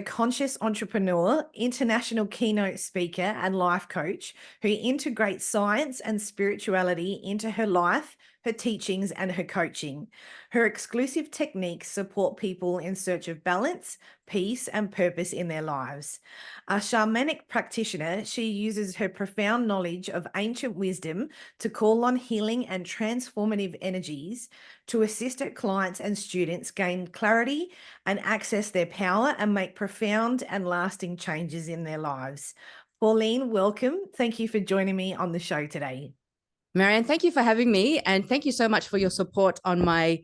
a conscious entrepreneur, international keynote speaker, and life coach who integrates science and spirituality into her life, her teachings, and her coaching. Her exclusive techniques support people in search of balance, peace, and purpose in their lives. A shamanic practitioner, she uses her profound knowledge of ancient wisdom to call on healing and transformative energies to assist her clients and students gain clarity and access their power and make profound and lasting changes in their lives. Pauline, welcome. Thank you for joining me on the show today. Maryanne, thank you for having me, and thank you so much for your support on my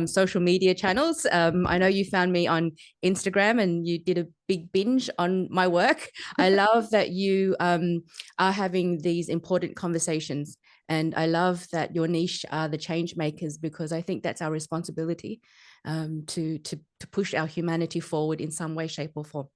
social media channels. I know you found me on Instagram and you did a big binge on my work. I love that you are having these important conversations, and I love that your niche are the change makers, because I think that's our responsibility to push our humanity forward in some way, shape, or form.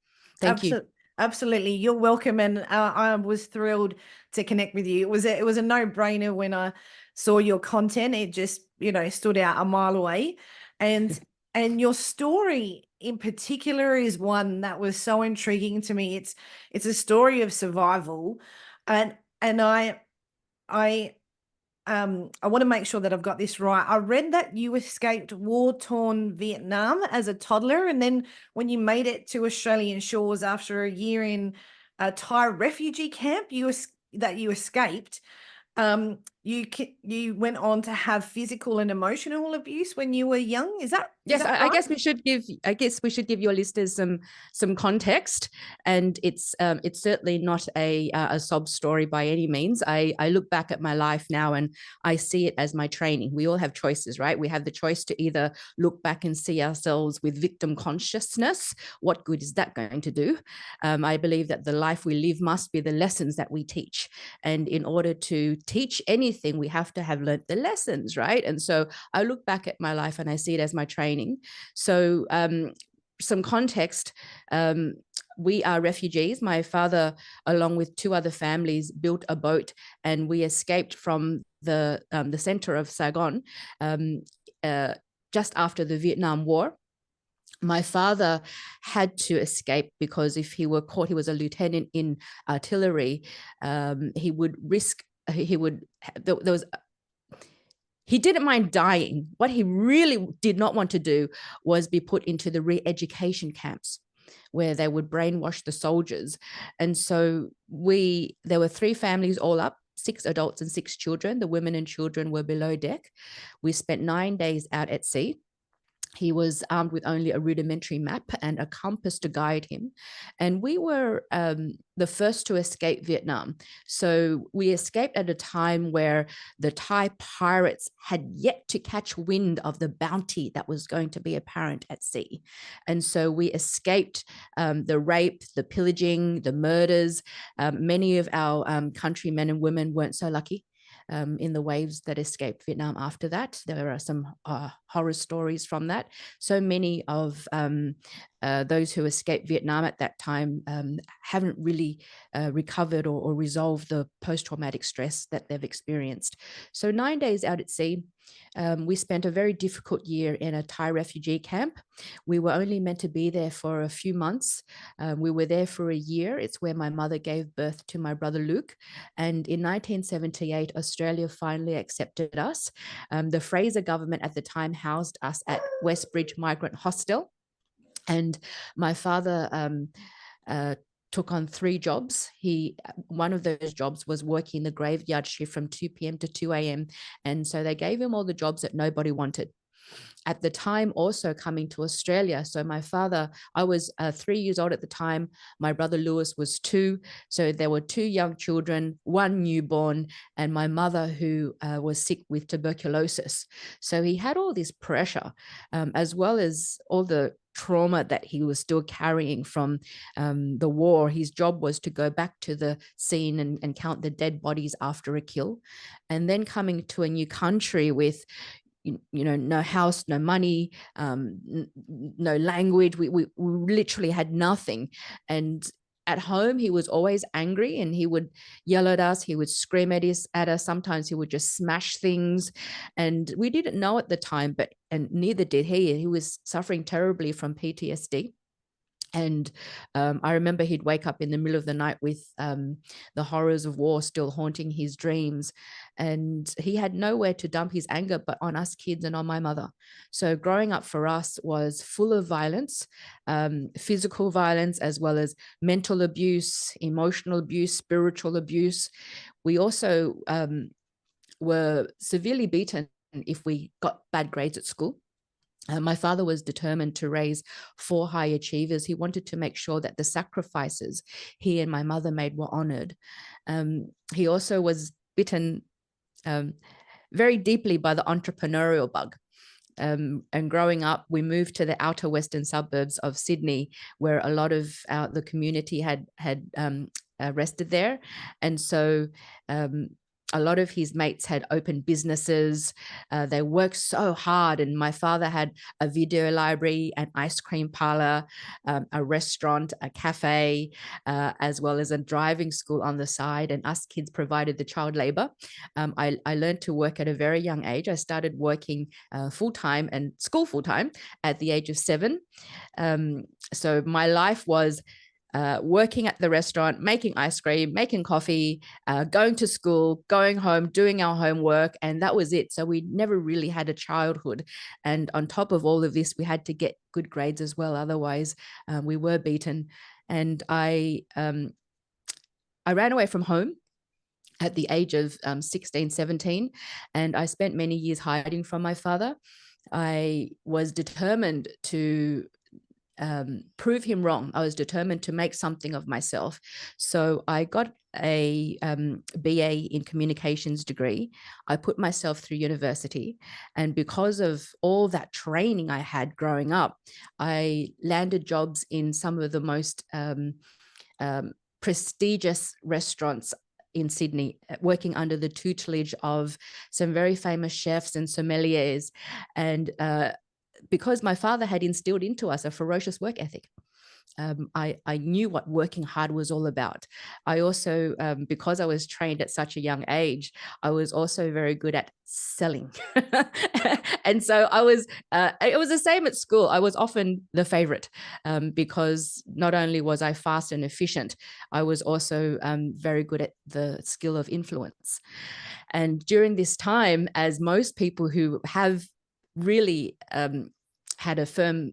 Thank you. Absolutely. You're welcome. And I was thrilled to connect with you. It was a no-brainer when I saw your content. It just, stood out a mile away. And your story in particular is one that was so intriguing to me. It's a story of survival. And I want to make sure that I've got this right. I read that you escaped war-torn Vietnam as a toddler, and then when you made it to Australian shores after a year in a Thai refugee camp, you escaped. You went on to have physical and emotional abuse when you were young. Is that yes? Right? I guess we should give your listeners some context, and it's certainly not a sob story by any means. I look back at my life now and I see it as my training. We all have choices, right? We have the choice to either look back and see ourselves with victim consciousness. What good is that going to do? I believe that the life we live must be the lessons that we teach, and in order to teach anything, we have to have learned the lessons, right? And so I look back at my life and I see it as my training. So some context, we are refugees. My father, along with two other families, built a boat and we escaped from the center of Saigon just after the Vietnam War. My father had to escape because if he were caught, he was a lieutenant in artillery, he would risk, he didn't mind dying. What he really did not want to do was be put into the re-education camps where they would brainwash the soldiers. And so there were 3 families all up, 6 adults and 6 children. The women and children were below deck. We spent 9 days out at sea. He was armed with only a rudimentary map and a compass to guide him. And we were the first to escape Vietnam. So we escaped at a time where the Thai pirates had yet to catch wind of the bounty that was going to be apparent at sea. And so we escaped the rape, the pillaging, the murders. Many of our countrymen and women weren't so lucky in the waves that escaped Vietnam after that. There are some horror stories from that. So many of those who escaped Vietnam at that time haven't really recovered or resolved the post-traumatic stress that they've experienced. So 9 days out at sea, we spent a very difficult year in a Thai refugee camp. We were only meant to be there for a few months. We were there for a year. It's where my mother gave birth to my brother Luke. And in 1978, Australia finally accepted us. The Fraser government at the time housed us at Westbridge Migrant Hostel. And my father took on 3 jobs. One of those jobs was working the graveyard shift from 2 p.m. to 2 a.m. And so they gave him all the jobs that nobody wanted. At the time, also coming to Australia. So my father, I was 3 years old at the time. My brother Lewis was 2. So there were 2 young children, 1 newborn, and my mother who was sick with tuberculosis. So he had all this pressure, as well as all the trauma that he was still carrying from the war. His job was to go back to the scene and count the dead bodies after a kill. And then coming to a new country with no house, no money, no language. We literally had nothing. And at home, he was always angry and he would yell at us. He would scream at us. Sometimes he would just smash things. And we didn't know at the time, and neither did he. He was suffering terribly from PTSD. And I remember he'd wake up in the middle of the night with the horrors of war still haunting his dreams. And he had nowhere to dump his anger but on us kids and on my mother. So growing up for us was full of violence, physical violence, as well as mental abuse, emotional abuse, spiritual abuse. We also were severely beaten if we got bad grades at school. My father was determined to raise 4 high achievers. He wanted to make sure that the sacrifices he and my mother made were honored. He also was bitten very deeply by the entrepreneurial bug. And growing up, we moved to the outer western suburbs of Sydney, where a lot of the community had rested there. And so a lot of his mates had opened businesses. They worked so hard. And my father had a video library, an ice cream parlor, a restaurant, a cafe, as well as a driving school on the side. And us kids provided the child labor. I learned to work at a very young age. I started working full-time and school full-time at the age of 7. So my life was working at the restaurant, making ice cream, making coffee, going to school, going home, doing our homework, and that was it. So we never really had a childhood. And on top of all of this, we had to get good grades as well. Otherwise, we were beaten. And I ran away from home at the age of 16, 17, and I spent many years hiding from my father. I was determined to prove him wrong. I was determined to make something of myself. So I got a BA in communications degree. I put myself through university. And because of all that training I had growing up, I landed jobs in some of the most prestigious restaurants in Sydney, working under the tutelage of some very famous chefs and sommeliers. And because my father had instilled into us a ferocious work ethic, I knew what working hard was all about. I also, because I was trained at such a young age, I was also very good at selling. And so I was, it was the same at school. I was often the favorite because not only was I fast and efficient, I was also very good at the skill of influence. And during this time, as most people who have really had a firm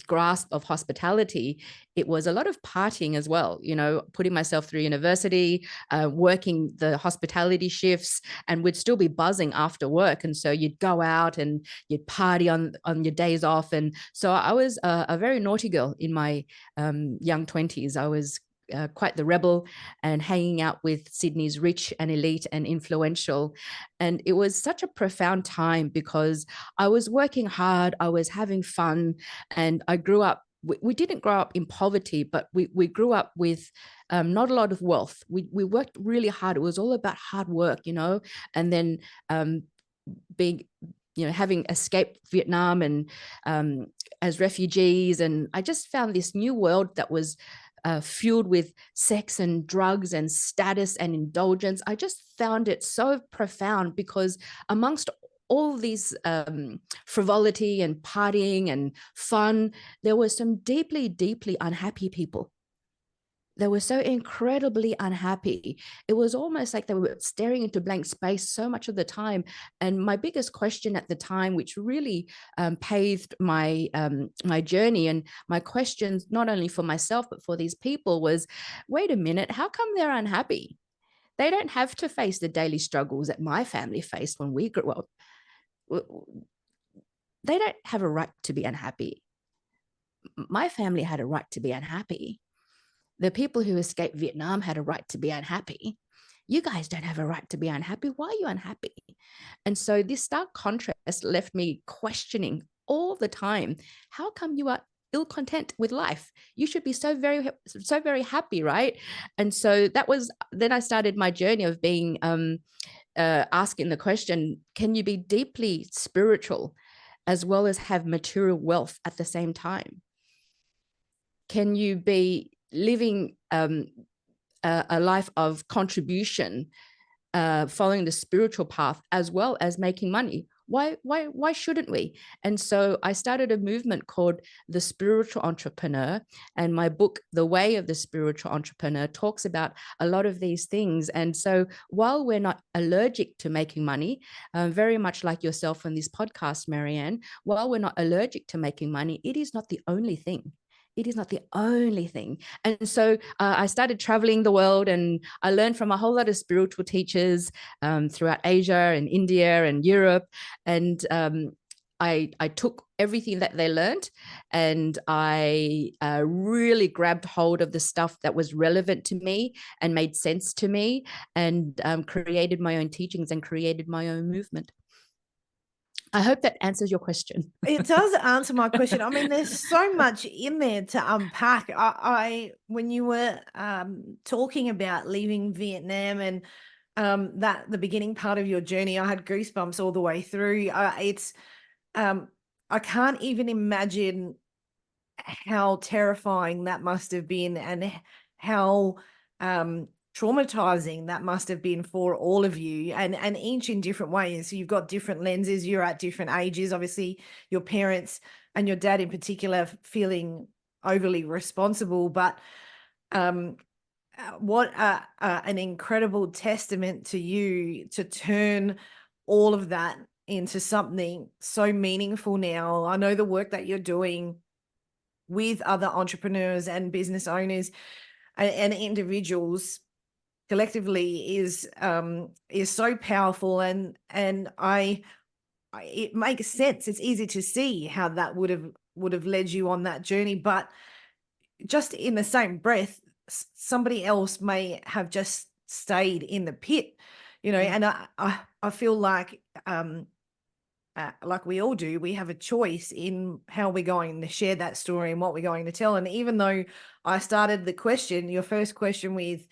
grasp of hospitality, it was a lot of partying as well, you know, putting myself through university, working the hospitality shifts, and we'd still be buzzing after work. And so you'd go out and you'd party on your days off. And so I was a very naughty girl in my young 20s. I was quite the rebel and hanging out with Sydney's rich and elite and influential. And it was such a profound time because I was working hard, I was having fun, and I grew up. We didn't grow up in poverty, but we grew up with not a lot of wealth. We worked really hard. It was all about hard work, you know, and then being, you know, having escaped Vietnam and as refugees. And I just found this new world that was fueled with sex and drugs and status and indulgence. I just found it so profound because amongst all these frivolity and partying and fun, there were some deeply, deeply unhappy people. They were so incredibly unhappy. It was almost like they were staring into blank space so much of the time. And my biggest question at the time, which really paved my my journey and my questions, not only for myself, but for these people was, wait a minute, how come they're unhappy? They don't have to face the daily struggles that my family faced when we grew up. They don't have a right to be unhappy. My family had a right to be unhappy. The people who escaped Vietnam had a right to be unhappy. You guys don't have a right to be unhappy. Why are you unhappy? And so this stark contrast left me questioning all the time, how come you are ill content with life? You should be so very happy, right? And so that was, then I started my journey of being, asking the question, can you be deeply spiritual as well as have material wealth at the same time? Can you be living a life of contribution, following the spiritual path, as well as making money? Why shouldn't we? And so I started a movement called the Spiritual Entrepreneur, and my book, The Way of the Spiritual Entrepreneur, talks about a lot of these things. And so while we're not allergic to making money, very much like yourself on this podcast, Maryanne, while we're not allergic to making money, it is not the only thing. It is not the only thing. And so I started traveling the world, and I learned from a whole lot of spiritual teachers throughout Asia and India and Europe. And I took everything that they learned, and I really grabbed hold of the stuff that was relevant to me and made sense to me, and created my own teachings and created my own movement. I hope that answers your question. It does answer my question. I mean, there's so much in there to unpack. I when you were talking about leaving Vietnam and that the beginning part of your journey, I had goosebumps all the way through. I can't even imagine how terrifying that must have been, and how traumatizing that must have been for all of you, and each in different ways. So you've got different lenses, you're at different ages, obviously your parents and your dad in particular feeling overly responsible, but what an incredible testament to you to turn all of that into something so meaningful now. I know the work that you're doing with other entrepreneurs and business owners and individuals collectively is so powerful, and it makes sense. It's easy to see how that would have led you on that journey, but just in the same breath, somebody else may have just stayed in the pit, and I feel like we all do, we have a choice in how we're going to share that story and what we're going to tell. And even though I started your first question with,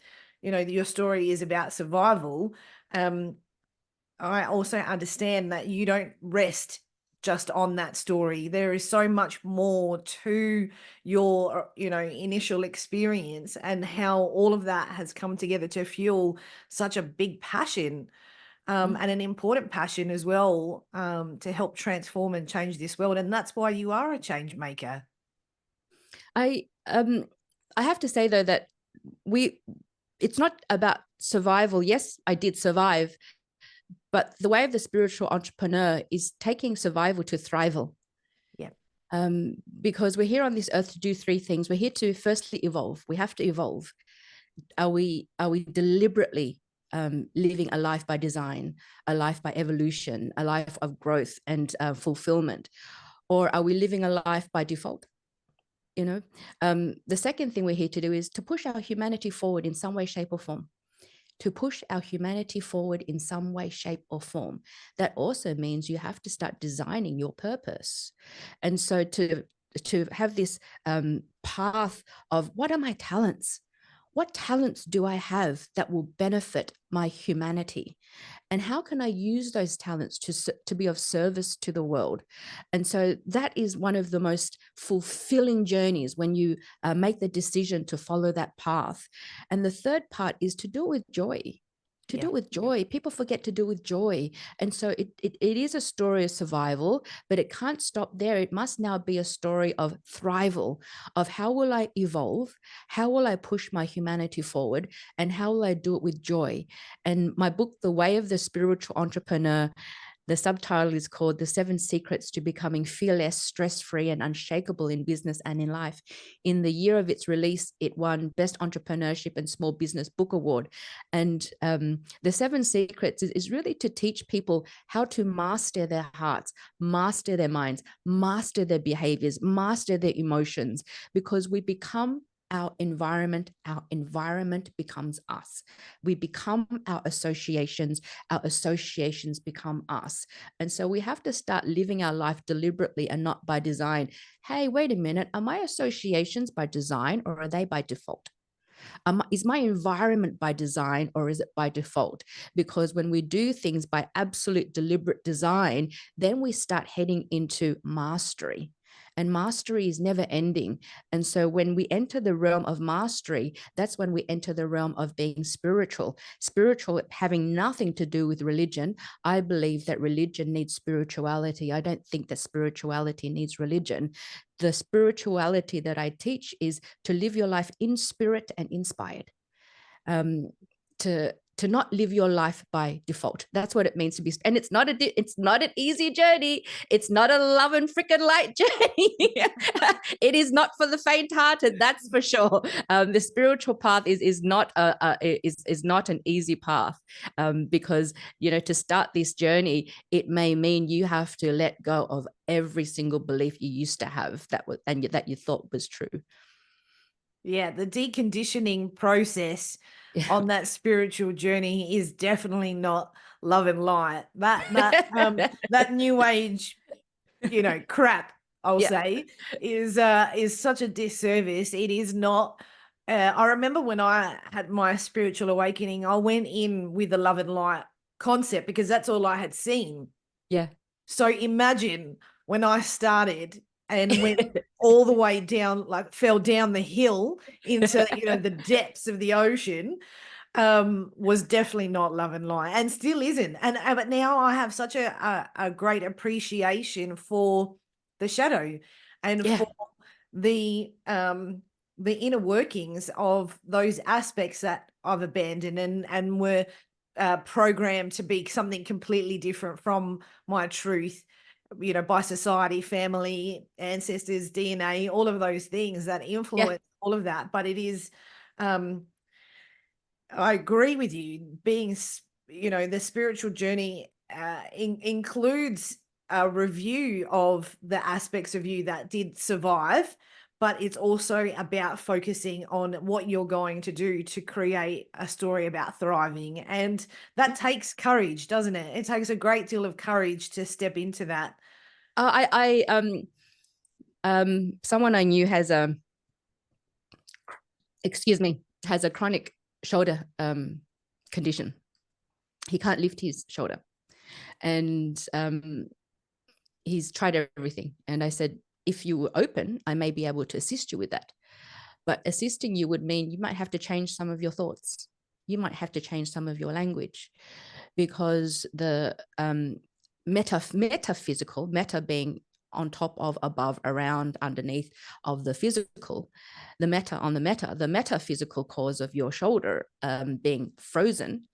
your story is about survival, I also understand that you don't rest just on that story. There is so much more to your, initial experience, and how all of that has come together to fuel such a big passion. And an important passion as well, to help transform and change this world. And that's why you are a change maker. I have to say though that it's not about survival. Yes, I did survive, but the way of the spiritual entrepreneur is taking survival to thrival. Yeah. Because we're here on this earth to do three things. We're here to firstly evolve. We have to evolve. Are we deliberately living a life by design, a life by evolution, a life of growth and fulfillment? Or are we living a life by default? The second thing we're here to do is to push our humanity forward in some way, shape, or form. To push our humanity forward in some way, shape, or form. That also means you have to start designing your purpose. And so to have this path of, what are my talents? What talents do I have that will benefit my humanity? And how can I use those talents to be of service to the world? And so that is one of the most fulfilling journeys, when you make the decision to follow that path. And the third part is to do it with joy. Do it with joy. People forget to do with joy. And so it is a story of survival, but it can't stop there. It must now be a story of thrival, of how will I evolve? How will I push my humanity forward? And how will I do it with joy? And my book, The Way of the Spiritual Entrepreneur, the subtitle is called The 7 Secrets to Becoming Fearless, Stress-Free, and Unshakable in Business and in Life. In the year of its release, it won Best Entrepreneurship and Small Business Book Award. And the 7 Secrets is really to teach people how to master their hearts, master their minds, master their behaviors, master their emotions, because we become our environment becomes us. We become our associations become us. And so we have to start living our life deliberately and not by design. Hey, wait a minute, are my associations by design, or are they by default? Is my environment by design, or is it by default? Because when we do things by absolute deliberate design, then we start heading into mastery. and mastery is never ending. And so when we enter the realm of mastery, that's when we enter the realm of being spiritual having nothing to do with religion. I believe that religion needs spirituality. I don't think that spirituality needs religion. The spirituality that I teach is to live your life in spirit and inspired, to not live your life by default. That's what it means to be. And it's not an easy journey. It's not a love and freaking light journey. It is not for the faint-hearted. That's for sure. The spiritual path is not an easy path, because to start this journey, it may mean you have to let go of every single belief you used to have that you thought was true. Yeah, the deconditioning process on that spiritual journey is definitely not love and light. That new age, crap, I'll say, is such a disservice. It is not. I remember when I had my spiritual awakening, I went in with the love and light concept because that's all I had seen. Yeah. So imagine when I started and went all the way down, like fell down the hill into the depths of the ocean, was definitely not love and light, and still isn't. And but now I have such a great appreciation for the shadow and for the inner workings of those aspects that I've abandoned and were programmed to be something completely different from my truth, by society, family, ancestors, DNA, all of those things that influence all of that. But it is, I agree with you, being, the spiritual journey includes a review of the aspects of you that did survive, but it's also about focusing on what you're going to do to create a story about thriving. And that takes courage, doesn't it? It takes a great deal of courage to step into that. Someone I knew has a chronic shoulder condition. He can't lift his shoulder, and he's tried everything. And I said, if you were open, I may be able to assist you with that. But assisting you would mean you might have to change some of your thoughts. You might have to change some of your language, because the metaphysical, meta being on top of, above, around, underneath of the physical, the metaphysical cause of your shoulder being frozen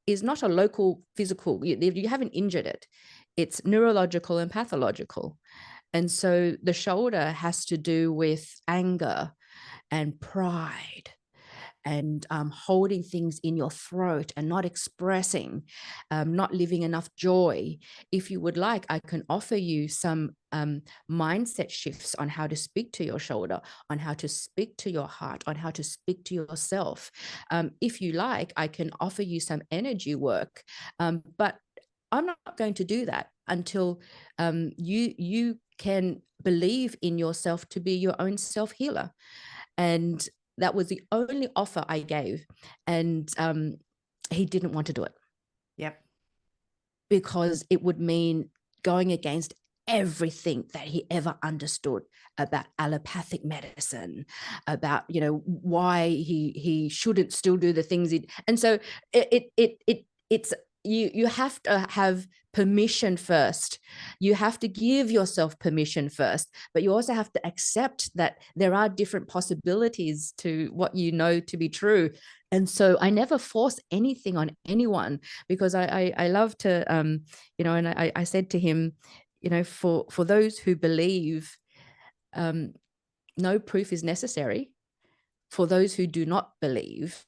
is not a local physical, you haven't injured it. It's neurological and pathological. And so the shoulder has to do with anger and pride and holding things in your throat and not expressing, not living enough joy. If you would like, I can offer you some mindset shifts on how to speak to your shoulder, on how to speak to your heart, on how to speak to yourself. If you like, I can offer you some energy work, but I'm not going to do that until you can believe in yourself to be your own self-healer. And that was the only offer I gave. And he didn't want to do it. Yep. Because it would mean going against everything that he ever understood about allopathic medicine, about, why he shouldn't still do the things he. And so it's you have to have permission first. You have to give yourself permission first, but you also have to accept that there are different possibilities to what you know to be true. And so I never force anything on anyone, because I love to, and I said to him, for those who believe, no proof is necessary. For those who do not believe,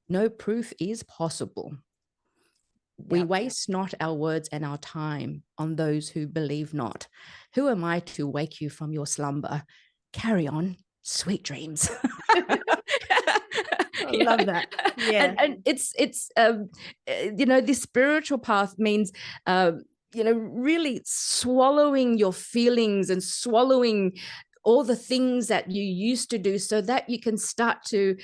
no proof is possible. We waste not our words and our time on those who believe not. Who am I to wake you from your slumber? Carry on, sweet dreams. I love that. Yeah. And it's this spiritual path means really swallowing your feelings and swallowing all the things that you used to do, so that you can start to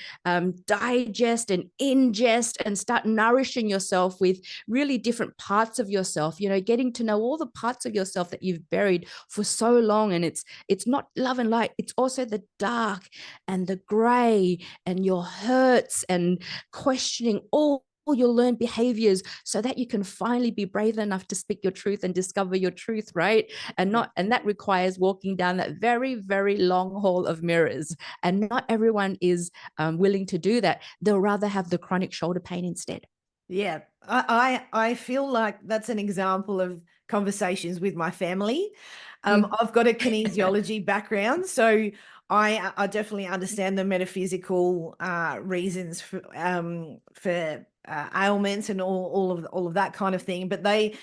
digest and ingest and start nourishing yourself with really different parts of yourself, getting to know all the parts of yourself that you've buried for so long. And it's not love and light, it's also the dark and the gray and your hurts and questioning all your learned behaviors, so that you can finally be brave enough to speak your truth and discover your truth, right? And that requires walking down that very, very long hall of mirrors. And not everyone is willing to do that. They'll rather have the chronic shoulder pain instead. Yeah, I feel like that's an example of conversations with my family. I've got a kinesiology background, so I definitely understand the metaphysical reasons for ailments and all of that kind of thing. But they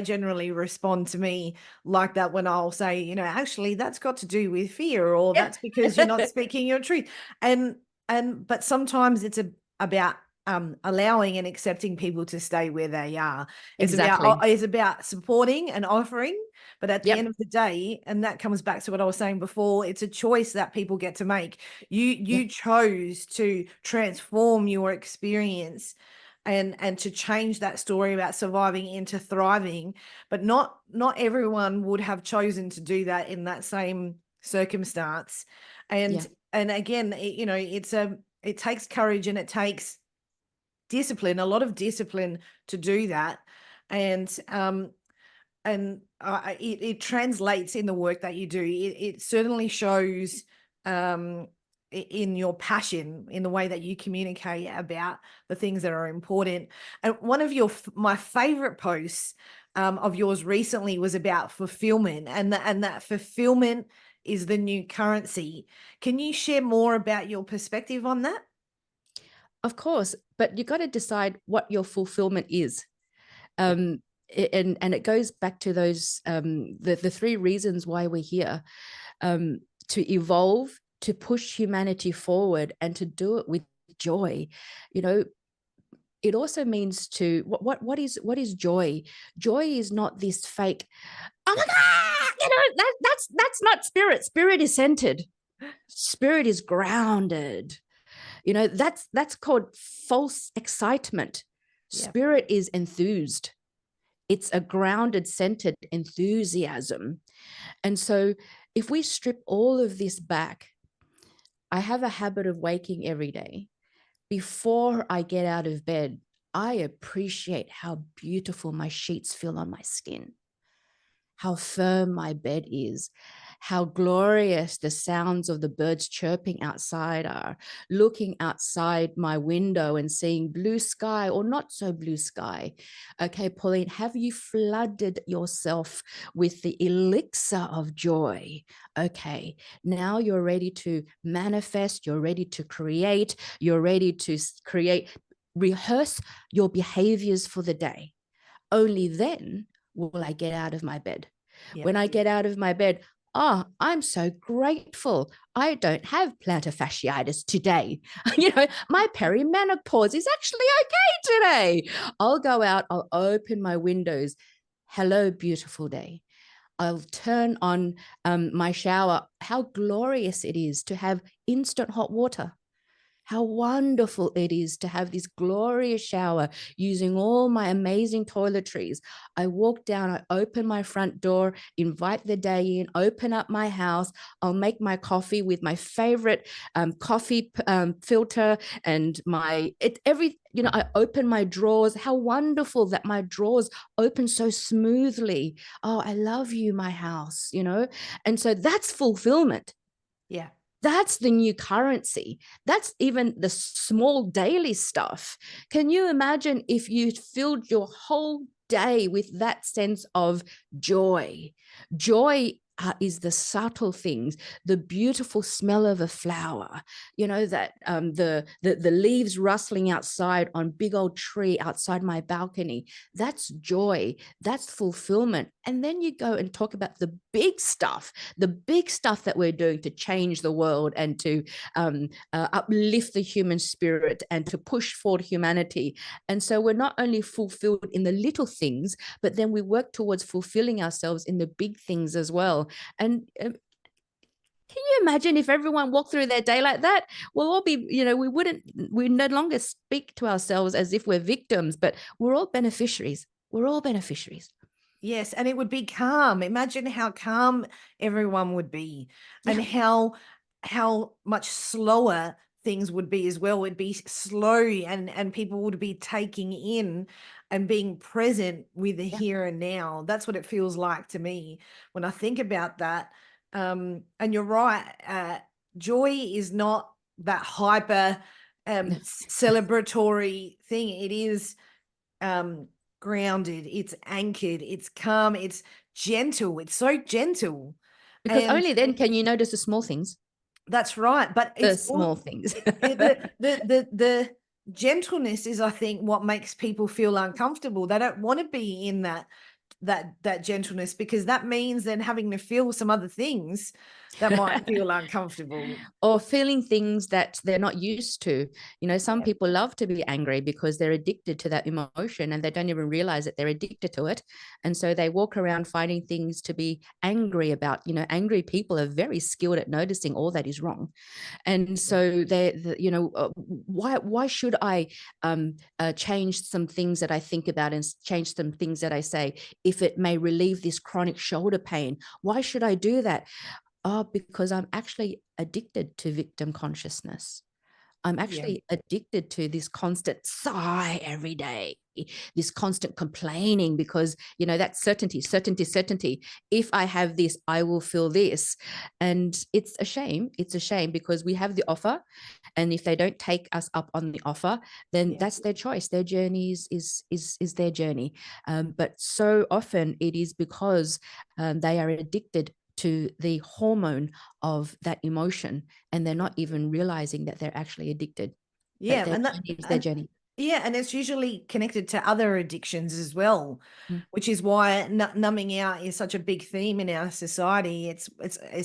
generally respond to me like that when I'll say, actually that's got to do with fear, or that's because you're not speaking your truth. But sometimes it's about allowing and accepting people to stay where they are. It's about supporting and offering, but at the end of the day, and that comes back to what I was saying before, it's a choice that people get to make. You chose to transform your experience and to change that story about surviving into thriving, but not everyone would have chosen to do that in that same circumstance. And again, it takes courage, and it takes discipline, a lot of discipline to do that. And it translates in the work that you do. It certainly shows in your passion, in the way that you communicate about the things that are important. And one of my favorite posts of yours recently was about fulfillment, and that fulfillment is the new currency. Can you share more about your perspective on that? Of course, but you got to decide what your fulfillment is. And it goes back to those the three reasons why we're here: to evolve, to push humanity forward, and to do it with joy. It also means to what is joy? Joy is not this fake, oh my God, that's not spirit. Spirit is centered. Spirit is grounded. That's called false excitement. Spirit is enthused. It's a grounded, centered enthusiasm. And so if we strip all of this back, I have a habit of waking every day. Before I get out of bed, I appreciate how beautiful my sheets feel on my skin, how firm my bed is, how glorious the sounds of the birds chirping outside are, looking outside my window and seeing blue sky or not so blue sky. Okay, Pauline, have you flooded yourself with the elixir of joy? Okay, now you're ready to manifest, you're ready to create, rehearse your behaviors for the day. Only then will I get out of my bed. When I get out of my bed, I'm so grateful I don't have plantar fasciitis today. My perimenopause is actually okay today. I'll go out, I'll open my windows. Hello, beautiful day. I'll turn on my shower. How glorious it is to have instant hot water. How wonderful it is to have this glorious shower using all my amazing toiletries. I walk down, I open my front door, invite the day in, open up my house. I'll make my coffee with my favorite coffee filter and I open my drawers. How wonderful that my drawers open so smoothly. Oh, I love you, my house, And so that's fulfillment. Yeah. That's the new currency. That's even the small daily stuff. Can you imagine if you filled your whole day with that sense of joy? Joy is the subtle things, the beautiful smell of a flower, that the leaves rustling outside on big old tree outside my balcony. That's joy. That's fulfillment. And then you go and talk about the big stuff that we're doing to change the world and to uplift the human spirit and to push forward humanity. And so we're not only fulfilled in the little things, but then we work towards fulfilling ourselves in the big things as well. And Can you imagine if everyone walked through their day like that? We'll all be, we no longer speak to ourselves as if we're victims, but we're all beneficiaries. We're all beneficiaries. Yes, and it would be calm. Imagine how calm everyone would be, and Yeah. how much slower things would be as well. It'd be slow, and people would be taking in and being present with the Yeah. here and now. That's what it feels like to me when I think about that. And you're right. Joy is not that hyper No. celebratory thing. It is um grounded, it's anchored, it's calm, it's gentle, it's so gentle. Because And only then can you notice the small things, that's right, but the it's all small things. the gentleness is, I think, what makes people feel uncomfortable. They don't want to be in that gentleness, because that means then having to feel some other things that might feel uncomfortable. Or feeling things that they're not used to. Some Yeah, people love to be angry because they're addicted to that emotion and they don't even realize that they're addicted to it. And so they walk around finding things to be angry about. Angry people are very skilled at noticing all that is wrong. And so why should I change some things that I think about and change some things that I say if it may relieve this chronic shoulder pain? Why should I do that? Oh, because I'm actually addicted to victim consciousness. I'm yeah, actually addicted to this constant sigh every day, this constant complaining, because, that certainty, certainty, certainty. If I have this, I will feel this. And it's a shame. It's a shame because we have the offer. And if they don't take us up on the offer, then yeah, that's their choice. Their journey is their journey. But so often it is because they are addicted to the hormone of that emotion, and they're not even realizing that they're actually addicted, that yeah. their And that, journey is their and journey. yeah, and it's usually connected to other addictions as well, Mm. which is why numbing out is such a big theme in our society. It's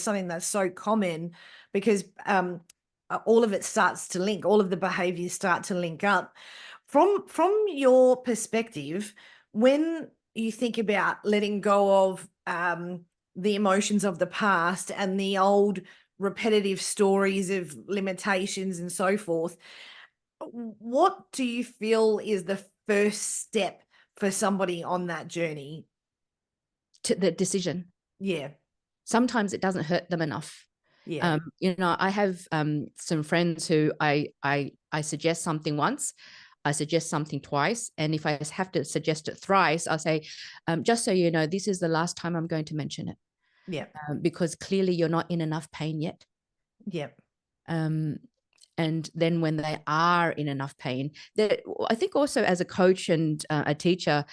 something that's so common, because all of it starts to link. All of the behaviors start to link up. From your perspective, when you think about letting go of the emotions of the past and the old repetitive stories of limitations and so forth, what do you feel is the first step for somebody on that journey? To the decision. Yeah, Sometimes it doesn't hurt them enough. yeah, I have some friends who I suggest something once, I suggest something twice, and if I have to suggest it thrice, I'll say, just so you know, this is the last time I'm going to mention it, yeah, because clearly you're not in enough pain yet. yeah, Um, and then when they are in enough pain, I think also as a coach and a teacher,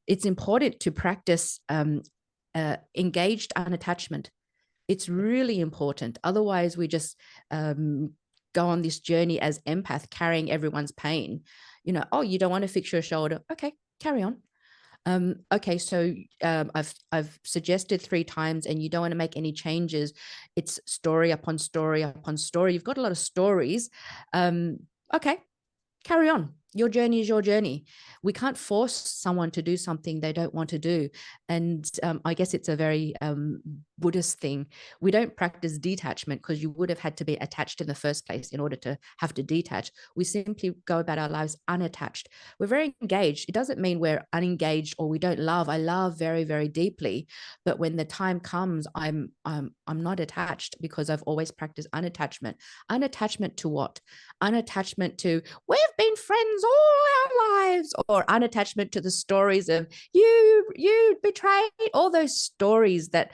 it's important to practice engaged unattachment. It's really important. Otherwise, we just go on this journey as empath, carrying everyone's pain. Oh, you don't want to fix your shoulder. Okay, carry on. Okay, so I've suggested 3 times and you don't want to make any changes. It's story upon story upon story. You've got a lot of stories. Okay, carry on. Your journey is your journey. We can't force someone to do something they don't want to do. And I guess it's a very Buddhist thing. We don't practice detachment because you would have had to be attached in the first place in order to have to detach. We simply go about our lives unattached. We're very engaged. It doesn't mean we're unengaged or we don't love. I love very, very deeply. But when the time comes, I'm not attached because I've always practiced unattachment. Unattachment to what? Unattachment to we've been friends all our lives, or unattachment to the stories of you betrayed, all those stories that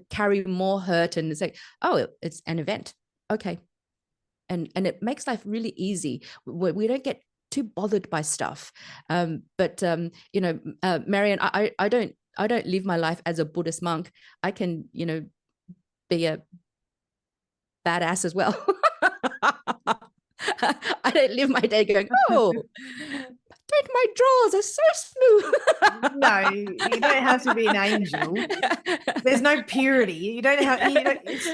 carry more hurt, and it's like, oh, it's an event. Okay. And it makes life really easy. We don't get too bothered by stuff. But Maryanne, I don't live my life as a Buddhist monk. I can be a badass as well. I don't live my day going, oh, but my drawers are so smooth. No, you don't have to be an angel. There's no purity. You don't have.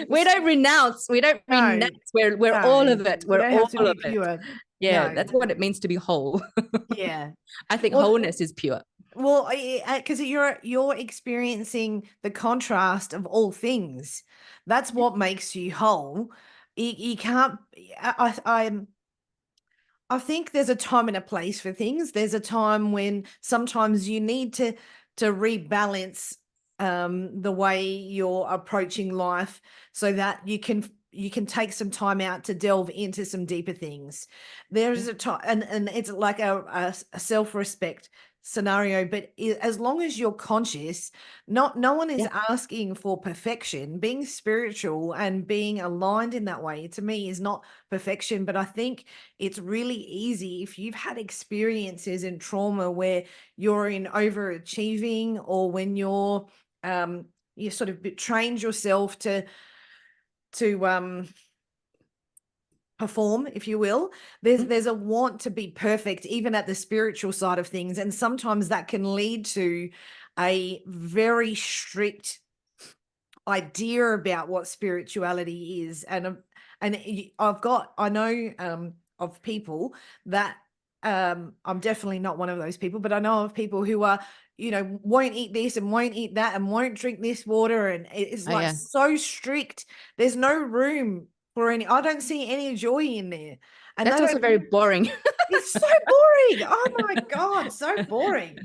We don't renounce. We don't No, renounce. We're no. all of it. You We're don't all have to of be it. pure. Yeah, No. that's what it means to be whole. Yeah. I think Well, wholeness is pure. Well, because you're experiencing the contrast of all things. That's what makes you whole. You can't. I think there's a time and a place for things. There's a time when sometimes you need to rebalance the way you're approaching life so that you can take some time out to delve into some deeper things. There's a time, and it's like a self-respect scenario, but as long as you're conscious, no one is Yeah. asking for perfection. Being spiritual and being aligned in that way, to me, is not perfection. But I think it's really easy if you've had experiences in trauma where you're in overachieving, or when you sort of trained yourself to perform, if you will. There's a want to be perfect even at the spiritual side of things, and sometimes that can lead to a very strict idea about what spirituality is. I know of people that I'm definitely not one of those people, but I know of people who are, won't eat this and won't eat that and won't drink this water, and it's Oh, like yeah. so strict. There's no room for any. I don't see any joy in there, and they That's also don't. very boring. It's so boring. Oh my God, so boring.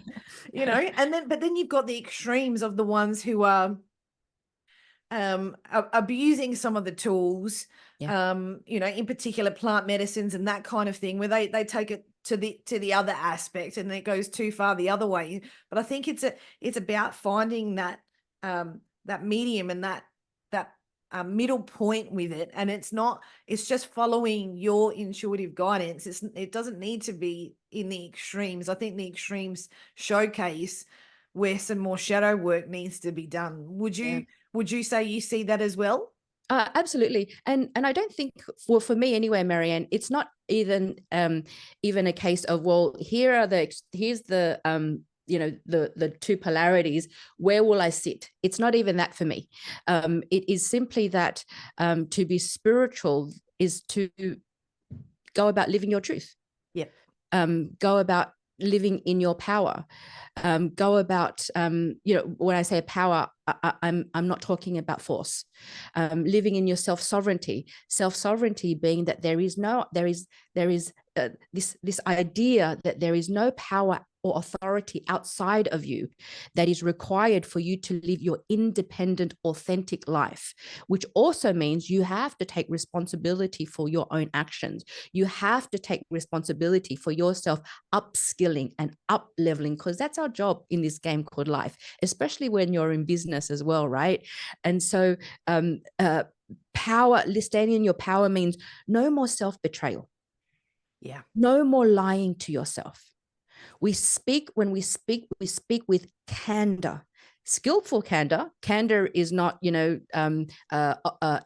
But then you've got the extremes of the ones who are abusing some of the tools, Yeah. in particular plant medicines and that kind of thing, where they take it to the other aspect, and it goes too far the other way. But I think it's about finding that medium, and that middle point with it. And it's just following your intuitive guidance. It doesn't need to be in the extremes. I think the extremes showcase where some more shadow work needs to be done. Yeah. Would you say you see that as well? Absolutely, and I don't think, for me anyway, Maryanne, it's not even a case of, well, here's the the two polarities. Where will I sit? It's not even that for me. It is simply that to be spiritual is to go about living your truth. Yeah. Go about living in your power. Go about, when I say power, I'm not talking about force. Living in your self-sovereignty being that there is this idea that there is no power or authority outside of you that is required for you to live your independent, authentic life, which also means you have to take responsibility for your own actions. You have to take responsibility for yourself upskilling and up leveling, because that's our job in this game called life, especially when you're in business as well, right? And so standing in your power means no more self-betrayal. Yeah. No more lying to yourself. When we speak with candor. Skillful candor. Candor is not,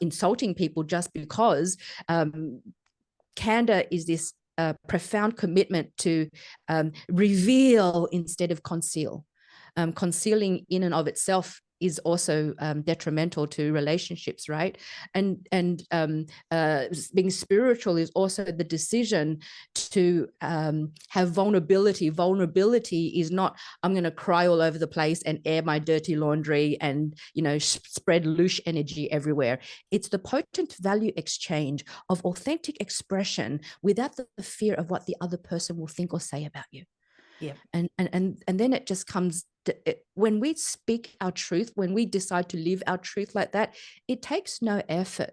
insulting people just because. Candor is this profound commitment to reveal instead of conceal. Concealing in and of itself is also detrimental to relationships, right? And being spiritual is also the decision to have vulnerability. Vulnerability is not, I'm going to cry all over the place and air my dirty laundry and spread loose energy everywhere. It's the potent value exchange of authentic expression without the fear of what the other person will think or say about you. Yeah. And then it just comes to, when we speak our truth, when we decide to live our truth like that, it takes no effort.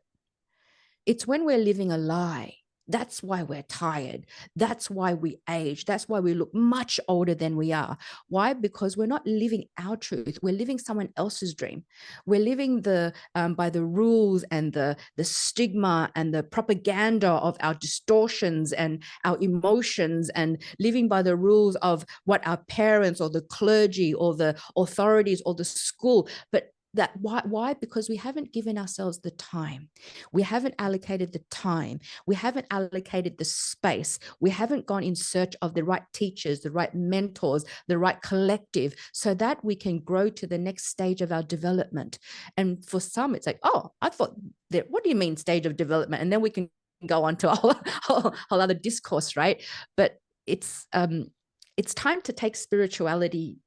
It's when we're living a lie. That's why we're tired. That's why we age. That's why we look much older than we are. Why? Because we're not living our truth. We're living someone else's dream. We're living by the rules and the stigma and the propaganda of our distortions and our emotions, and living by the rules of what our parents or the clergy or the authorities or the school. But why? Because we haven't given ourselves the time. We haven't allocated the time. We haven't allocated the space. We haven't gone in search of the right teachers, the right mentors, the right collective, so that we can grow to the next stage of our development. And for some, it's like, oh, I thought that, what do you mean stage of development? And then we can go on to a whole other discourse, right? But it's time to take spirituality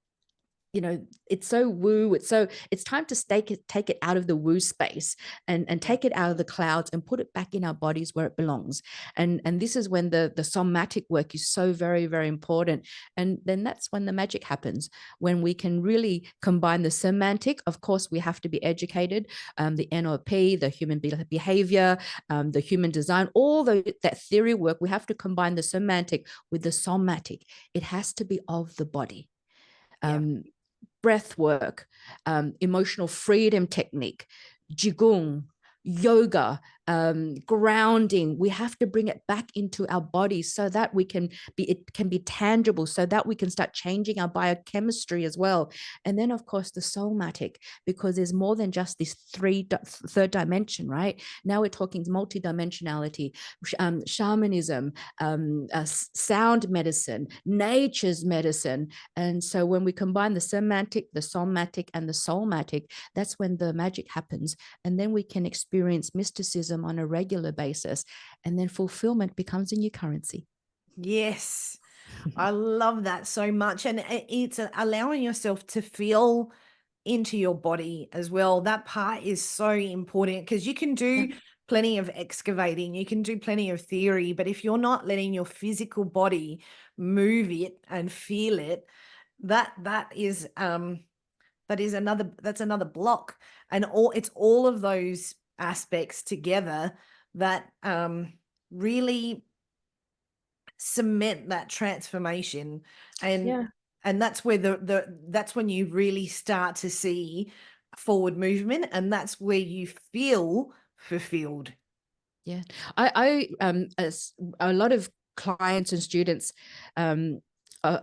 it's so woo. It's time to take it out of the woo space and Yeah. take it out of the clouds and put it back in our bodies where it belongs. And this is when the somatic work is so very, very important. And then that's when the magic happens, when we can really combine the semantic. Of course, we have to be educated, the NLP, the human behavior, the human design, all that theory work. We have to combine the semantic with the somatic. It has to be of the body. Yeah. Breath work, emotional freedom technique, qigong, yoga, grounding. We have to bring it back into our bodies so that it can be tangible, so that we can start changing our biochemistry as well. And then, of course, the somatic, because there's more than just this third dimension, right? Now we're talking multidimensionality, shamanism, sound medicine, nature's medicine. And so when we combine the semantic, the somatic, and the soulmatic, that's when the magic happens. And then we can experience mysticism on a regular basis. And then fulfillment becomes a new currency. Yes. I love that so much. And it's allowing yourself to feel into your body as well. That part is so important, because you can do plenty of excavating, you can do plenty of theory, but if you're not letting your physical body move it and feel it, that's another block. And it's all of those aspects together that really cement that transformation. And that's where that's when you really start to see forward movement, and that's where you feel fulfilled. Yeah, as a lot of clients and students, um, uh,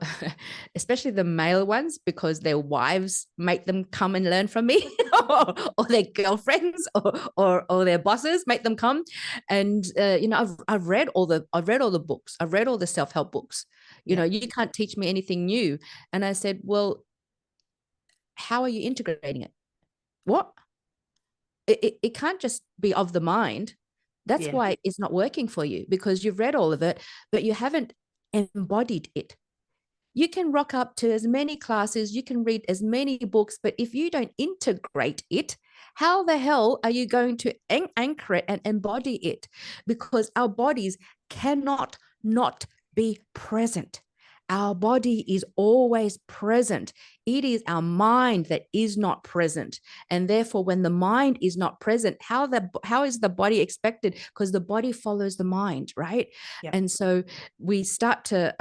especially the male ones, because their wives make them come and learn from me, or their girlfriends, or their bosses make them come. And I've read all the books, I've read all the self-help books. Yeah. You can't teach me anything new. And I said, well, how are you integrating it? What? It can't just be of the mind. That's Yeah. why it's not working for you, because you've read all of it, but you haven't embodied it. You can rock up to as many classes, you can read as many books, but if you don't integrate it, how the hell are you going to anchor it and embody it? Because our bodies cannot not be present. Our body is always present. It is our mind that is not present. And therefore, when the mind is not present, how is the body expected? Because the body follows the mind, right? Yeah. And so we start to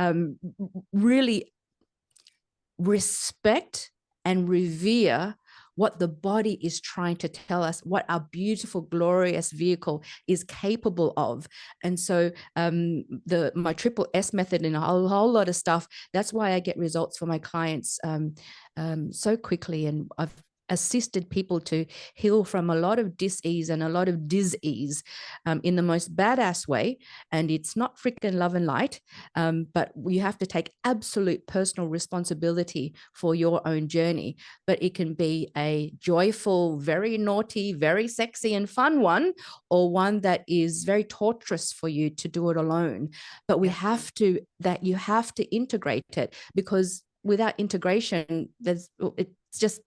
really respect and revere what the body is trying to tell us, what our beautiful, glorious vehicle is capable of. And so my triple S method and a whole lot of stuff, that's why I get results for my clients so quickly. And I've assisted people to heal from a lot of dis-ease and a lot of dis-ease in the most badass way. And it's not freaking love and light, but you have to take absolute personal responsibility for your own journey. But it can be a joyful, very naughty, very sexy and fun one, or one that is very torturous for you to do it alone. But you have to integrate it, because without integration, it's just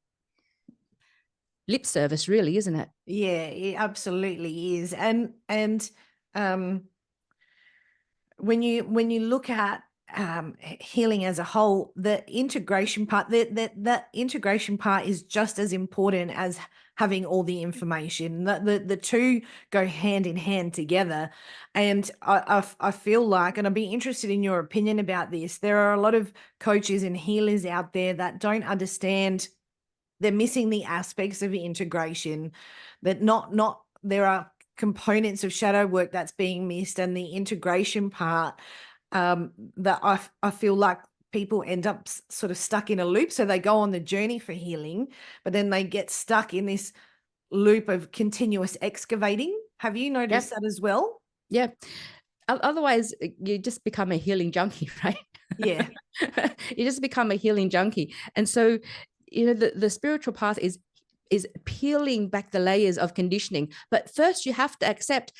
lip service, really, isn't it? Yeah, it absolutely is. And when you look at healing as a whole, the integration part, that integration part is just as important as having all the information. The two go hand in hand together. And I feel like, and I'd be interested in your opinion about this, there are a lot of coaches and healers out there that don't understand. They're missing the aspects of integration, that there are components of shadow work that's being missed, and the integration part, that I feel like people end up sort of stuck in a loop. So they go on the journey for healing, but then they get stuck in this loop of continuous excavating. Have you noticed that as well? Yeah. Otherwise, you just become a healing junkie, right? Yeah. You just become a healing junkie. And so, the spiritual path is peeling back the layers of conditioning. But first you have to accept.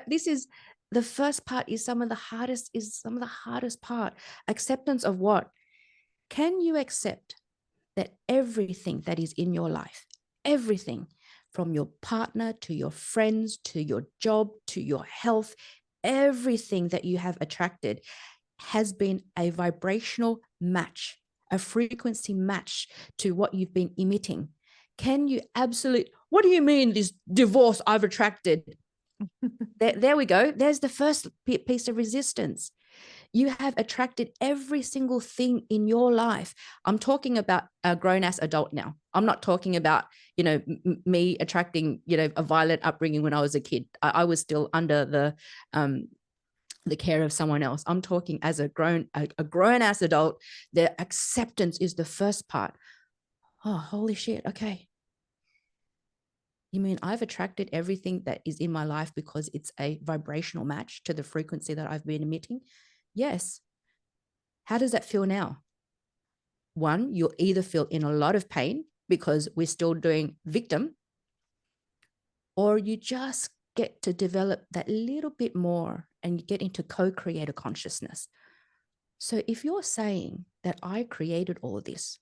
This is the first part, is some of the hardest part. Acceptance of what? Can you accept that everything that is in your life, everything from your partner to your friends to your job to your health, everything that you have attracted has been a vibrational match, a frequency match to what you've been emitting. Can you what do you mean this divorce I've attracted? There we go. There's the first piece of resistance. You have attracted every single thing in your life. I'm talking about a grown-ass adult now. I'm not talking about, me attracting, a violent upbringing when I was a kid. I was still under the care of someone else. I'm talking as a grown-ass adult. The acceptance is the first part. Oh, holy shit. Okay. You mean I've attracted everything that is in my life because it's a vibrational match to the frequency that I've been emitting? Yes. How does that feel now? One, you'll either feel in a lot of pain because we're still doing victim, or you just get to develop that little bit more and you get into co-creator consciousness. So if you're saying that I created all of this,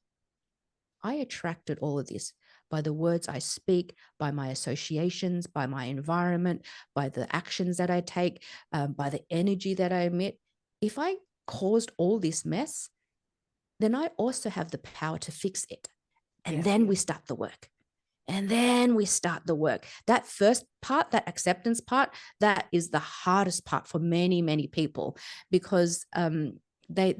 I attracted all of this by the words I speak, by my associations, by my environment, by the actions that I take, by the energy that I emit. If I caused all this mess, then I also have the power to fix it. And then we start the work. And then we start the work. That first part, that acceptance part, that is the hardest part for many, many people, because they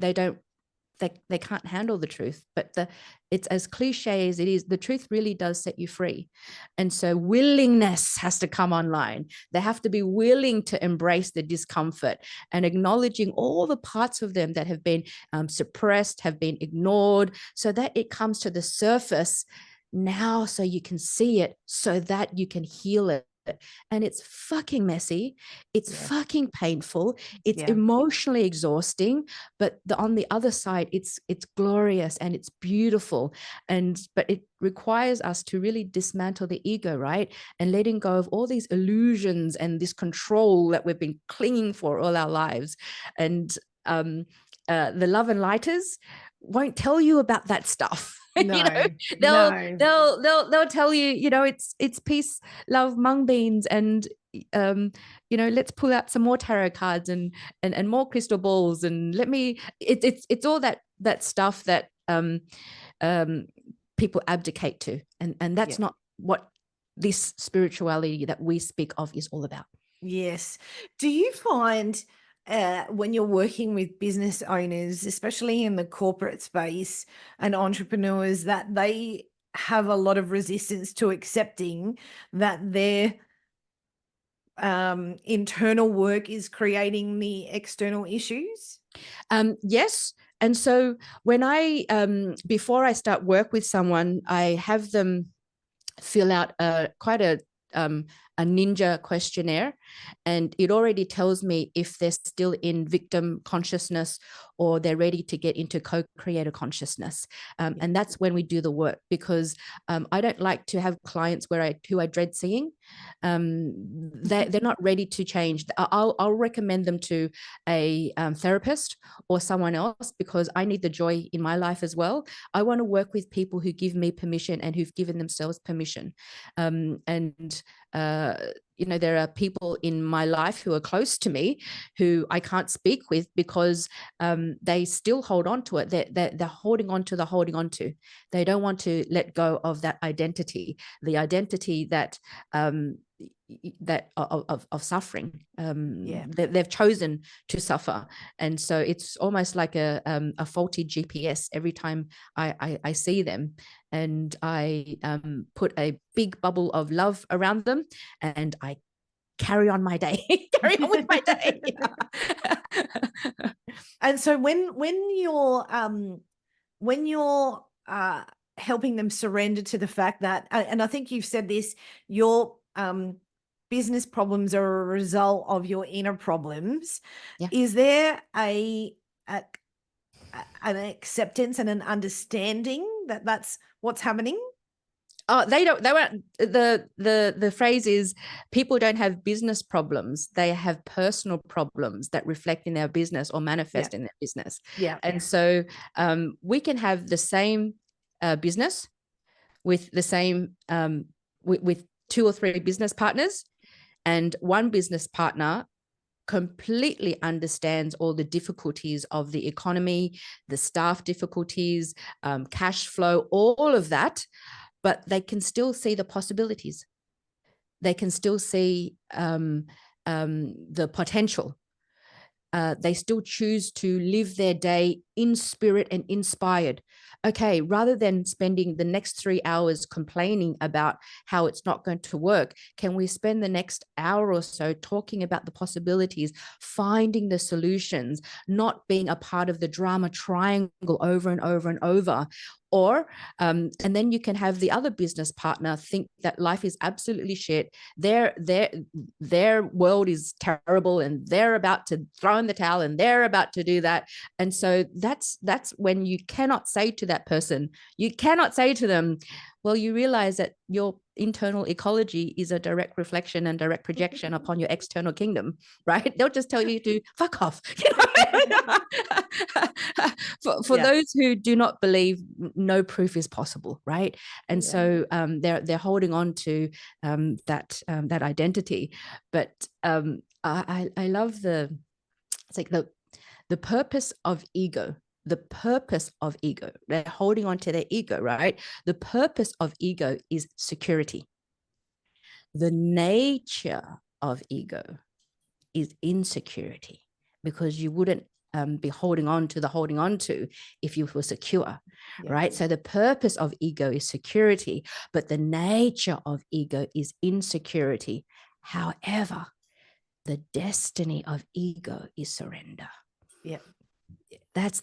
can't handle the truth. But it's as cliche as it is, the truth really does set you free. And so willingness has to come online. They have to be willing to embrace the discomfort and acknowledging all the parts of them that have been suppressed, have been ignored, so that it comes to the surface now, so you can see it, so that you can heal it. And it's fucking messy. It's fucking painful. It's emotionally exhausting. But on the other side, it's glorious and it's beautiful. But it requires us to really dismantle the ego, right? And letting go of all these illusions and this control that we've been clinging for all our lives. And the love and lighters won't tell you about that stuff. No, they'll tell you, it's peace, love, mung beans, and let's pull out some more tarot cards and more crystal balls, and it's all that stuff that people abdicate to, and that's not what this spirituality that we speak of is all about. Yes. Do you find when you're working with business owners, especially in the corporate space and entrepreneurs, that they have a lot of resistance to accepting that their internal work is creating the external issues? Yes. And so when before I start work with someone, I have them fill out quite a ninja questionnaire, and it already tells me if they're still in victim consciousness or they're ready to get into co-creator consciousness. And that's when we do the work, because I don't like to have clients who I dread seeing. They're not ready to change. I'll recommend them to a therapist or someone else, because I need the joy in my life as well. I want to work with people who give me permission and who've given themselves permission. There are people in my life who are close to me who I can't speak with because they still hold on to it. They're holding on to the holding on to. They don't want to let go of that identity, the identity that of suffering. They've chosen to suffer, and so it's almost like a faulty GPS every time I see them, and I put a big bubble of love around them, and I carry on my day, carry on with my day. And so when you're helping them surrender to the fact that, and I think you've said this, your business problems are a result of your inner problems. Is there an acceptance and an understanding that that's what's happening? They won't. The phrase is, people don't have business problems. They have personal problems that reflect in their business or manifest in their business. And so we can have the same business with the same with 2 or 3 business partners, and one business partner completely understands all the difficulties of the economy, the staff difficulties, cash flow, all of that, but they can still see the possibilities. They can still see the potential. They still choose to live their day in spirit and inspired. Okay, rather than spending the next 3 hours complaining about how it's not going to work, can we spend the next hour or so talking about the possibilities, finding the solutions, not being a part of the drama triangle over and over and over? Or, and then you can have the other business partner think that life is absolutely shit. Their world is terrible, and they're about to throw in the towel, and they're about to do that. And so that's when you cannot say to that person, you cannot say to them, well, you realize that your internal ecology is a direct reflection and direct projection upon your external kingdom, right? They'll just tell you to fuck off. For those who do not believe, no proof is possible, right? And so they're holding on to that identity. But I love it's like the purpose of ego. The purpose of ego, they're holding on to their ego, right? The purpose of ego is security. The nature of ego is insecurity, because you wouldn't be holding on to if you were secure, right? So the purpose of ego is security, but the nature of ego is insecurity. However, the destiny of ego is surrender. Yeah. That's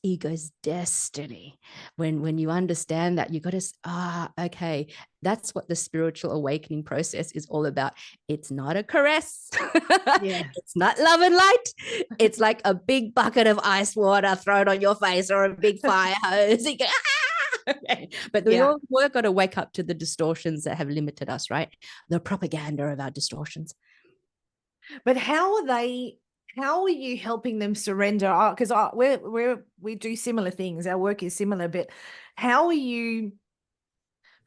ego's destiny. When you understand that, you got to okay, that's what the spiritual awakening process is all about. It's not a caress. It's not love and light. It's like a big bucket of ice water thrown on your face, or a big fire hose. You go, okay. But we've got to wake up to the distortions that have limited us, right? The propaganda of our distortions. But how are you helping them surrender? Because we do similar things. Our work is similar, but how are you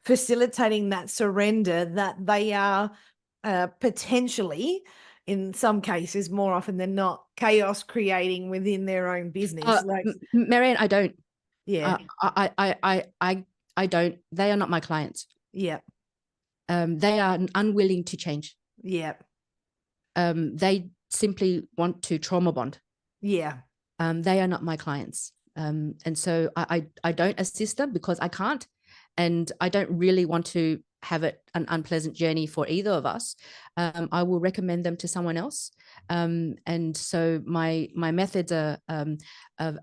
facilitating that surrender that they are potentially, in some cases, more often than not, chaos creating within their own business? Maryanne, I don't. Yeah. I don't. They are not my clients. Yeah. They are unwilling to change. Yeah. They simply want to trauma bond. Yeah. They are not my clients. And so I don't assist them because I can't. And I don't really want to have it an unpleasant journey for either of us. I will recommend them to someone else. And so my methods are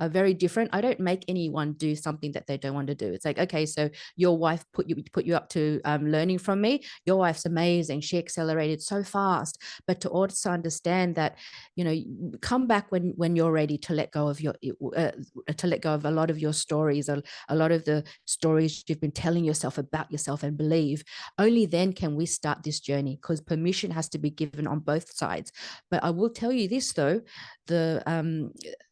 very different. I don't make anyone do something that they don't want to do. It's like, okay, so your wife put you up to learning from me. Your wife's amazing. She accelerated so fast. But to also understand that, come back when you're ready to let go of a lot of your stories, a lot of the stories you've been telling yourself about yourself and believe. Only then can we start this journey, because permission has to be given on both sides. But I will tell you this though, the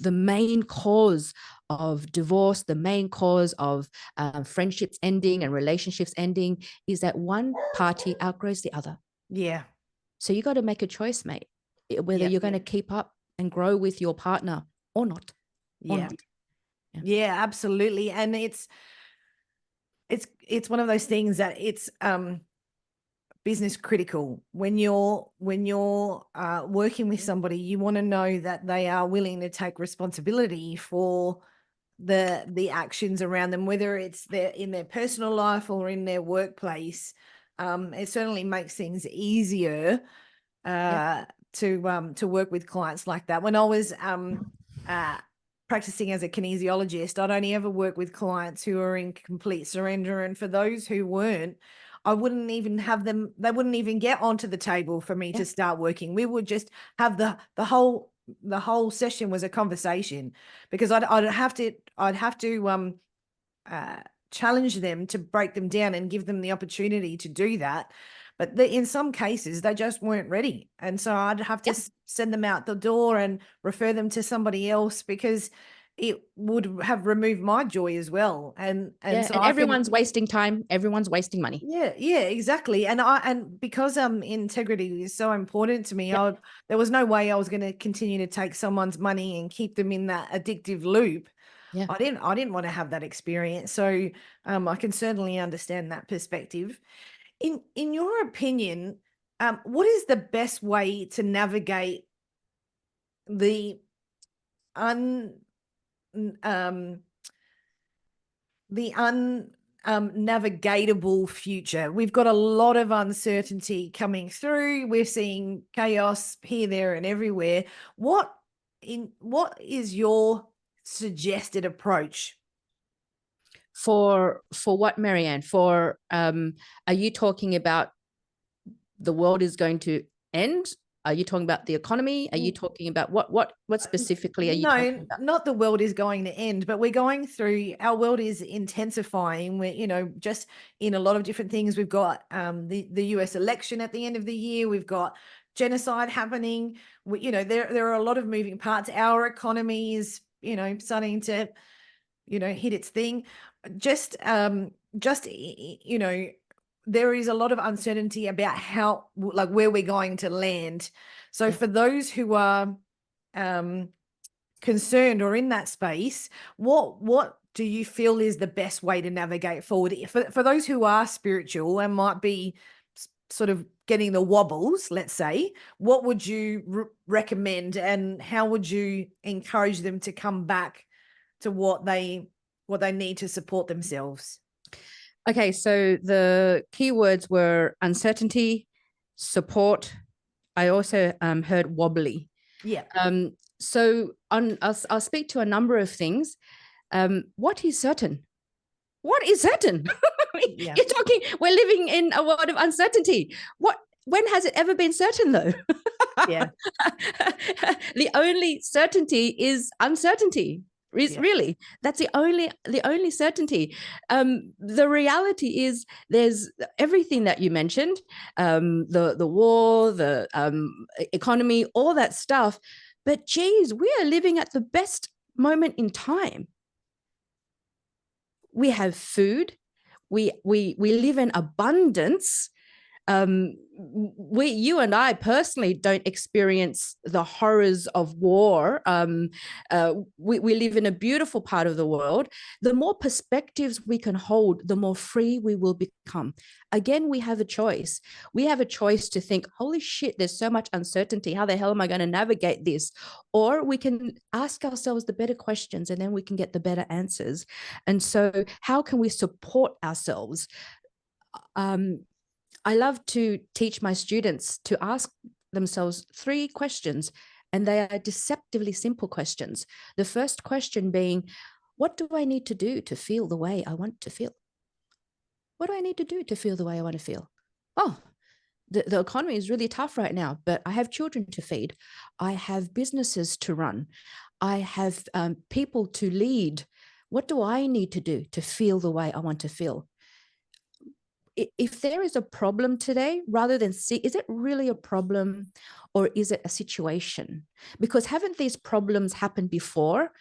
main cause of divorce, the main cause of friendships ending and relationships ending is that one party outgrows the other. Yeah. So you got to make a choice, mate, whether you're going to keep up and grow with your partner or not. Yeah, absolutely. And it's one of those things that it's business critical. When you're working with somebody, you want to know that they are willing to take responsibility for the actions around them, whether it's in their personal life or in their workplace. It certainly makes things easier to work with clients like that. When I was practicing as a kinesiologist, I'd only ever work with clients who are in complete surrender, and for those who weren't, I wouldn't even have them. They wouldn't even get onto the table for me to start working. We would just have the whole session was a conversation, because I'd have to challenge them to break them down and give them the opportunity to do that. But in some cases, they just weren't ready. And so I'd have to send them out the door and refer them to somebody else, because it would have removed my joy as well. And Yeah, so and I can, everyone's wasting time, everyone's wasting money. yeah, exactly. And because integrity is so important to me, Yep. there was no way I was going to continue to take someone's money and keep them in that addictive loop. Yeah. I didn't want to have that experience. So I can certainly understand that perspective. In your opinion, what is the best way to navigate the un um the navigatable future? We've got a lot of uncertainty coming through. We're seeing chaos here, there, and everywhere. What is your suggested approach? For what, Maryanne? For are you talking about the world is going to end? Are you talking about the economy? Are you talking about what specifically are you talking No, about? not the world is going to end, but we're going through, our world is intensifying. We're, just in a lot of different things. We've got the US election at the end of the year. We've got genocide happening. There are a lot of moving parts. Our economy is, starting to, hit its thing. Just there is a lot of uncertainty about how, like, where we're going to land. So Yeah. for those who are concerned or in that space, what do you feel is the best way to navigate forward for those who are spiritual and might be sort of getting the wobbles, let's say? What would you recommend, and how would you encourage them to come back to what they need to support themselves? Okay, so the keywords were uncertainty, support. I also heard wobbly. Yeah. So I'll speak to a number of things. What is certain? What is certain? Yeah. You're talking, we're living in a world of uncertainty. When has it ever been certain, though? Yeah. The only certainty is uncertainty. Yeah. Really, that's the only certainty. The reality is there's everything that you mentioned, the war, the economy, all that stuff. But geez, we are living at the best moment in time. We have food. We live in abundance. You and I personally don't experience the horrors of war. We live in a beautiful part of the world. The more perspectives we can hold, the more free we will become. Again, we have a choice. We have a choice to think, holy shit, there's so much uncertainty. How the hell am I going to navigate this? Or we can ask ourselves the better questions, and then we can get the better answers. And so how can we support ourselves? I love to teach my students to ask themselves 3 questions, and they are deceptively simple questions. The first question being, what do I need to do to feel the way I want to feel? What do I need to do to feel the way I want to feel? Oh, the economy is really tough right now, but I have children to feed. I have businesses to run. I have people to lead. What do I need to do to feel the way I want to feel? If there is a problem today, rather than see, is it really a problem or is it a situation? Because haven't these problems happened before?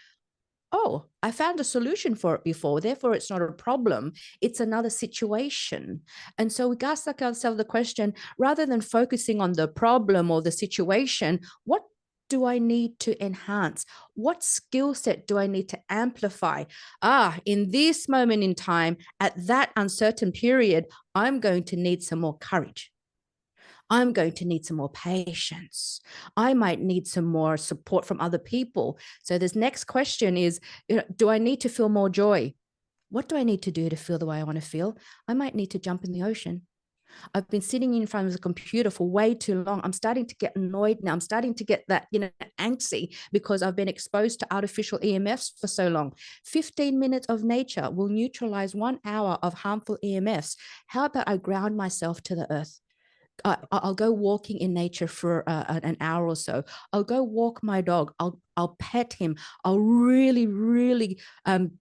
Oh, I found a solution for it before, therefore it's not a problem. It's another situation. And so we ask ourselves the question, rather than focusing on the problem or the situation, what do I need to enhance? What skill set do I need to amplify? In this moment in time, at that uncertain period, I'm going to need some more courage. I'm going to need some more patience. I might need some more support from other people. So this next question is, do I need to feel more joy? What do I need to do to feel the way I want to feel? I might need to jump in the ocean. I've been sitting in front of the computer for way too long. I'm starting to get annoyed now. I'm starting to get that, angsty because I've been exposed to artificial EMFs for so long. 15 minutes of nature will neutralize 1 hour of harmful EMFs. How about I ground myself to the earth? I'll go walking in nature for an hour or so. I'll go walk my dog. I'll pet him. I'll really, really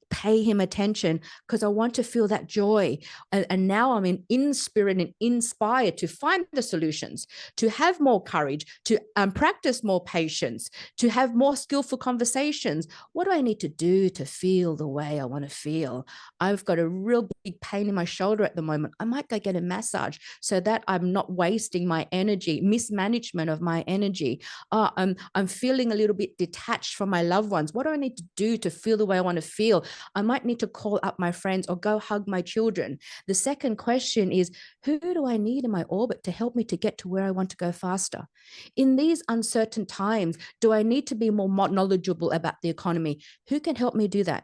pay him attention because I want to feel that joy. And now I'm in spirit and inspired to find the solutions, to have more courage, to practice more patience, to have more skillful conversations. What do I need to do to feel the way I want to feel? I've got a real big pain in my shoulder at the moment. I might go get a massage so that I'm not wasting my energy, mismanagement of my energy. I'm feeling a little bit detached from my loved ones. What do I need to do to feel the way I want to feel? I might need to call up my friends or go hug my children. The second question is, who do I need in my orbit to help me to get to where I want to go faster? In these uncertain times, do I need to be more knowledgeable about the economy? Who can help me do that?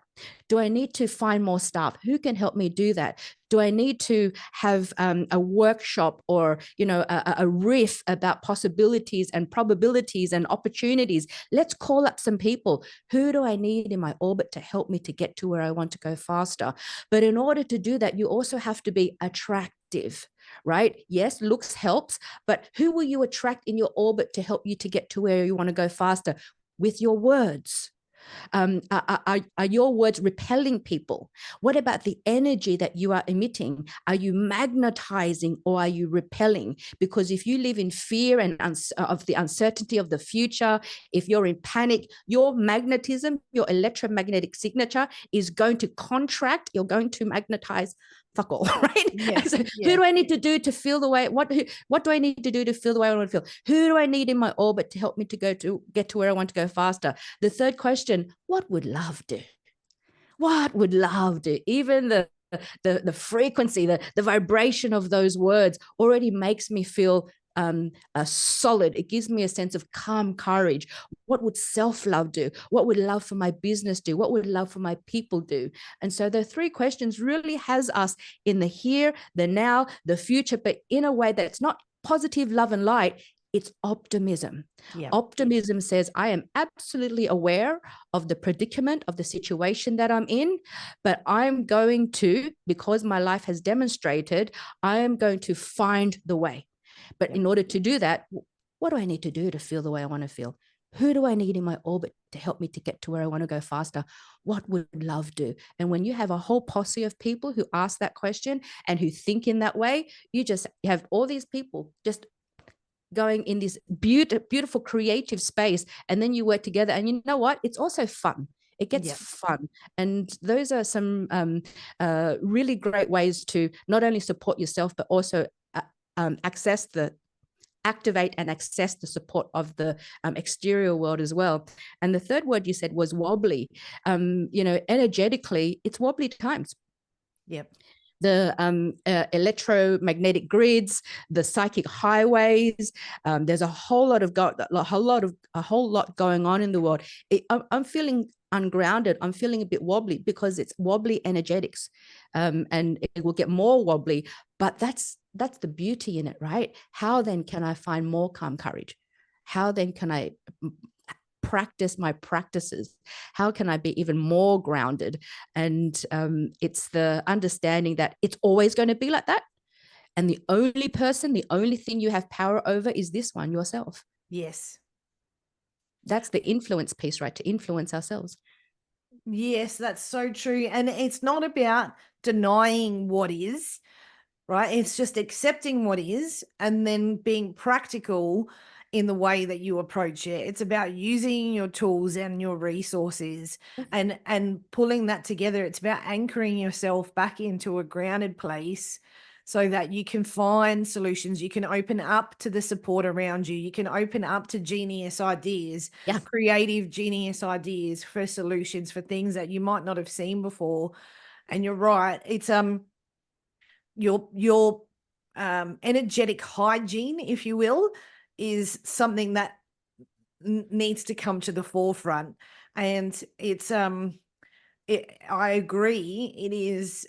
Do I need to find more staff? Who can help me do that? Do I need to have a workshop or, a riff about possibilities and probabilities and opportunities? Let's call up some people. Who do I need in my orbit to help me to get to where I want to go faster? But in order to do that, you also have to be attractive, right? Yes, looks helps, but who will you attract in your orbit to help you to get to where you want to go faster? With your words. Are your words repelling people? What about the energy that you are emitting? Are you magnetizing or are you repelling? Because if you live in fear and of the uncertainty of the future, if you're in panic, your magnetism, your electromagnetic signature is going to contract. You're going to magnetize fuck all, right? Yes, So who do I need to do to feel the way? What do I need to do to feel the way I want to feel? Who do I need in my orbit to help me to get to where I want to go faster? The third question: what would love do? What would love do? Even the frequency, the vibration of those words already makes me feel solid. It gives me a sense of calm courage. What would self-love do? What would love for my business do? What would love for my people do? And so the three questions really has us in the here, the now, the future, but in a way that's not positive love and light. It's optimism. Yeah. Optimism says, I am absolutely aware of the predicament of the situation that I'm in, but I'm going to, because my life has demonstrated, I am going to find the way. But in order to do that, what do I need to do to feel the way I want to feel? Who do I need in my orbit to help me to get to where I want to go faster? What would love do? And when you have a whole posse of people who ask that question and who think in that way, you have all these people just going in this beautiful creative space, and then you work together, and you know what? It's also fun. It gets fun. And those are some really great ways to not only support yourself, but also activate and access the support of the exterior world as well. And the third word you said was wobbly. Energetically, it's wobbly times. Yep. The electromagnetic grids, the psychic highways. There's a whole lot going on in the world. I'm feeling ungrounded. I'm feeling a bit wobbly because it's wobbly energetics, and it will get more wobbly. But that's the beauty in it, right? How then can I find more calm courage? How then can I practice my practices? How can I be even more grounded? And it's the understanding that it's always going to be like that. And the only thing you have power over is this one, yourself. Yes. That's the influence piece, right? To influence ourselves. Yes, that's so true. And it's not about denying what is, right? It's just accepting what is and then being practical in the way that you approach it. It's about using your tools and your resources and pulling that together. It's about anchoring yourself back into a grounded place so that you can find solutions. You can open up to the support around you. You can open up to genius ideas, creative genius ideas for solutions for things that you might not have seen before. And you're right. It's your energetic hygiene, if you will, is something that needs to come to the forefront. And it's I agree, it is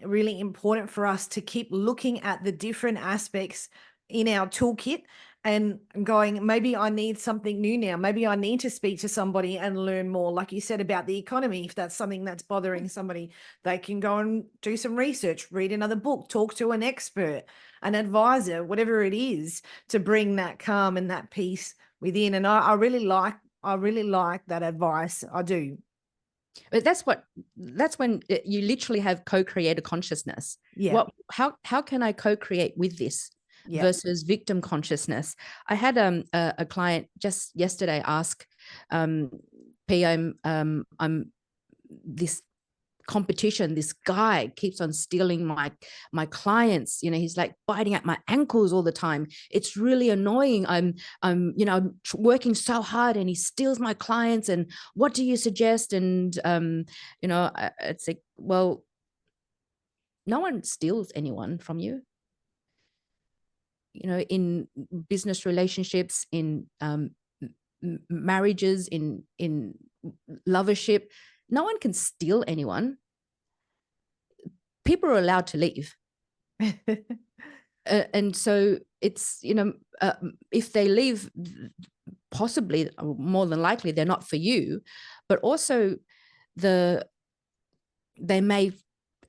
really important for us to keep looking at the different aspects in our toolkit and going, maybe I need something new now. Maybe I need to speak to somebody and learn more. Like you said about the economy, if that's something that's bothering somebody, they can go and do some research, read another book, talk to an expert, an advisor, whatever it is, to bring that calm and that peace within. And I really like I really like that advice. I do. But that's when you literally have co-creator consciousness. Yeah. How can I co-create with this Yeah. versus victim consciousness? I had a client just yesterday ask, P, I'm this competition, this guy keeps on stealing my clients, he's like biting at my ankles all the time. It's really annoying. I'm working so hard and he steals my clients, and what do you suggest? And it's like, well, no one steals anyone from you. In business relationships, in marriages, in lovership, no one can steal anyone. People are allowed to leave. And so it's, if they leave, possibly, more than likely, they're not for you. But also they may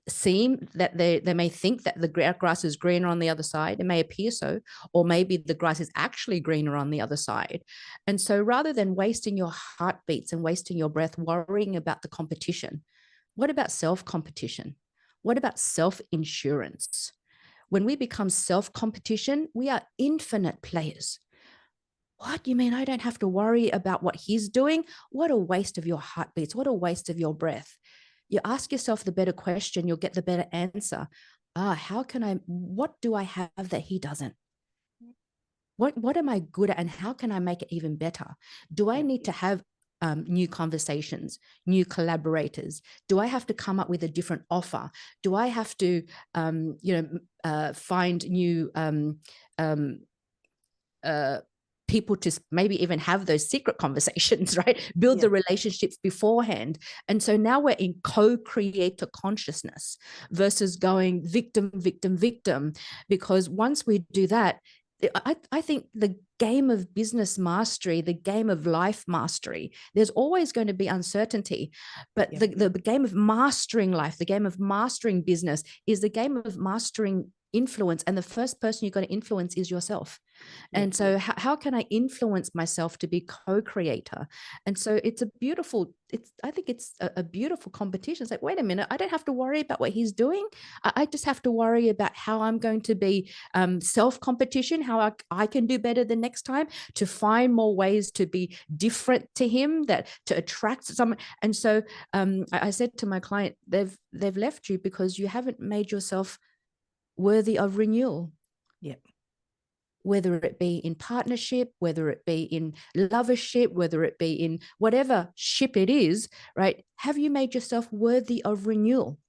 seem that they may think that the grass is greener on the other side. It may appear so, or maybe the grass is actually greener on the other side. And so rather than wasting your heartbeats and wasting your breath worrying about the competition, what about self-competition? What about self-insurance? When we become self-competition, we are infinite players. What? You mean I don't have to worry about what he's doing? What a waste of your heartbeats. What a waste of your breath. You ask yourself the better question, you'll get the better answer. What do I have that he doesn't? What am I good at, and how can I make it even better? Do I need to have new conversations, new collaborators? Do I have to come up with a different offer? Do I have to, find new people to maybe even have those secret conversations, right? Build the relationships beforehand. And so now we're in co-creator consciousness versus going victim, victim, victim. Because once we do that, I think the game of business mastery, the game of life mastery, there's always going to be uncertainty. But the game of mastering life, the game of mastering business is the game of mastering influence. And the first person you're going to influence is yourself. And so how can I influence myself to be co-creator? And so I think it's a beautiful competition. It's like, wait a minute, I don't have to worry about what he's doing. I just have to worry about how I'm going to be self-competition, how I can do better the next time, to find more ways to be different to him, that to attract someone. And so I said to my client, they've left you because you haven't made yourself worthy of renewal. Yeah. Whether it be in partnership, whether it be in lovership, whether it be in whatever ship it is, right? Have you made yourself worthy of renewal?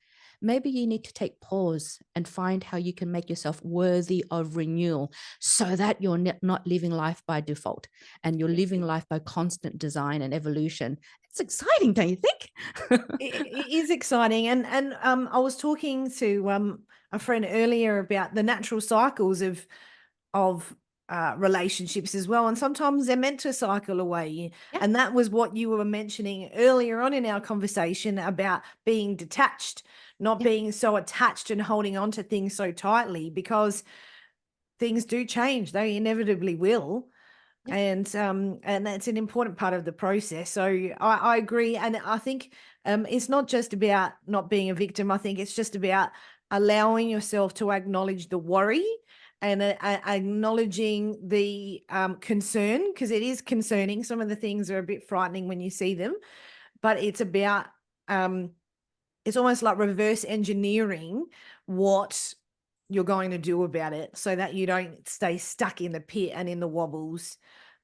Maybe you need to take pause and find how you can make yourself worthy of renewal so that you're not living life by default and you're living life by constant design and evolution. It's exciting, don't you think? It is exciting. And I was talking to a friend earlier about the natural cycles of relationships as well, and sometimes they're meant to cycle away. And that was what you were mentioning earlier on in our conversation about being detached, not being so attached and holding on to things so tightly, because things do change. They inevitably will. And that's an important part of the process. So I agree. And I think it's not just about not being a victim. I think it's just about allowing yourself to acknowledge the worry and acknowledging the concern, because it is concerning. Some of the things are a bit frightening when you see them, but it's about it's almost like reverse engineering what you're going to do about it so that you don't stay stuck in the pit and in the wobbles.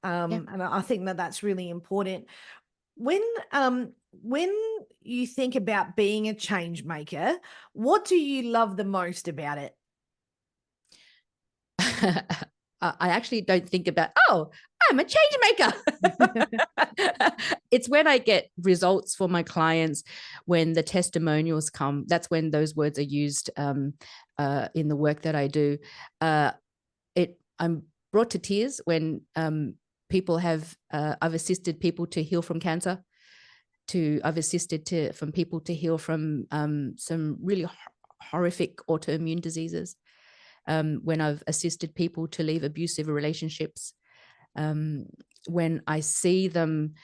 And I think that that's really important. When you think about being a change maker, what do you love the most about it? I actually don't think about, I'm a change maker. It's when I get results for my clients, when the testimonials come, that's when those words are used in the work that I do. I'm brought to tears when people have, I've assisted people to heal from cancer, I've assisted from people to heal from some really horrific autoimmune diseases. When I've assisted people to leave abusive relationships, when I see them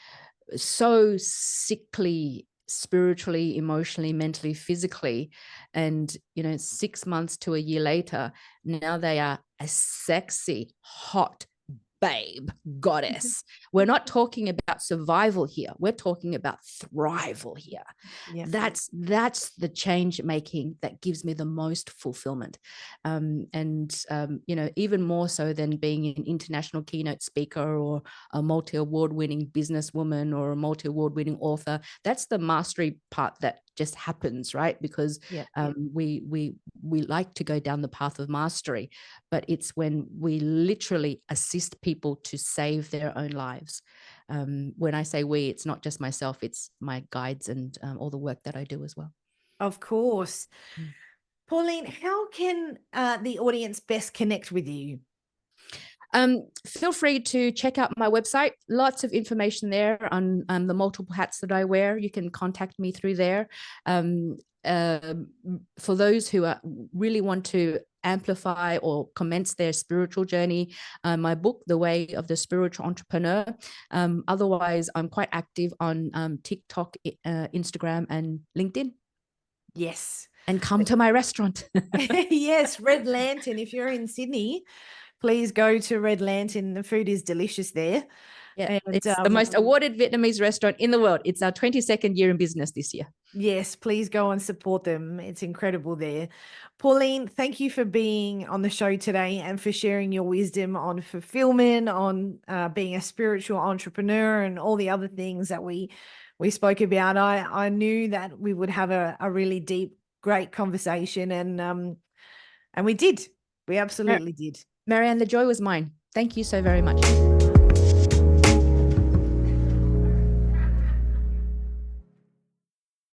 so sickly, spiritually, emotionally, mentally, physically, and 6 months to a year later, now they are a sexy, hot babe, goddess. We're not talking about survival here. We're talking about thrival here. Yes. That's the change making that gives me the most fulfillment. Even more so than being an international keynote speaker or a multi-award winning businesswoman or a multi-award winning author. That's the mastery part that just happens, right? Because we like to go down the path of mastery, but it's when we literally assist people to save their own lives. When I say we, it's not just myself, it's my guides and all the work that I do as well. Of course. Pauline, how can the audience best connect with you? Feel free to check out my website. Lots of information there on the multiple hats that I wear. You can contact me through there. For those who really want to amplify or commence their spiritual journey, my book, The Way of the Spiritual Entrepreneur. Otherwise, I'm quite active on TikTok, Instagram, and LinkedIn. Yes. And come to my restaurant. Yes, Red Lantern. If you're in Sydney, please go to Red Lantern. The food is delicious there. Yeah, and it's the most awarded Vietnamese restaurant in the world. It's our 22nd year in business this year. Yes, please go and support them. It's incredible there. Pauline, thank you for being on the show today and for sharing your wisdom on fulfillment, on being a spiritual entrepreneur and all the other things that we spoke about. I knew that we would have a really deep, great conversation, and we did. We absolutely did. Maryanne, the joy was mine. Thank you so very much.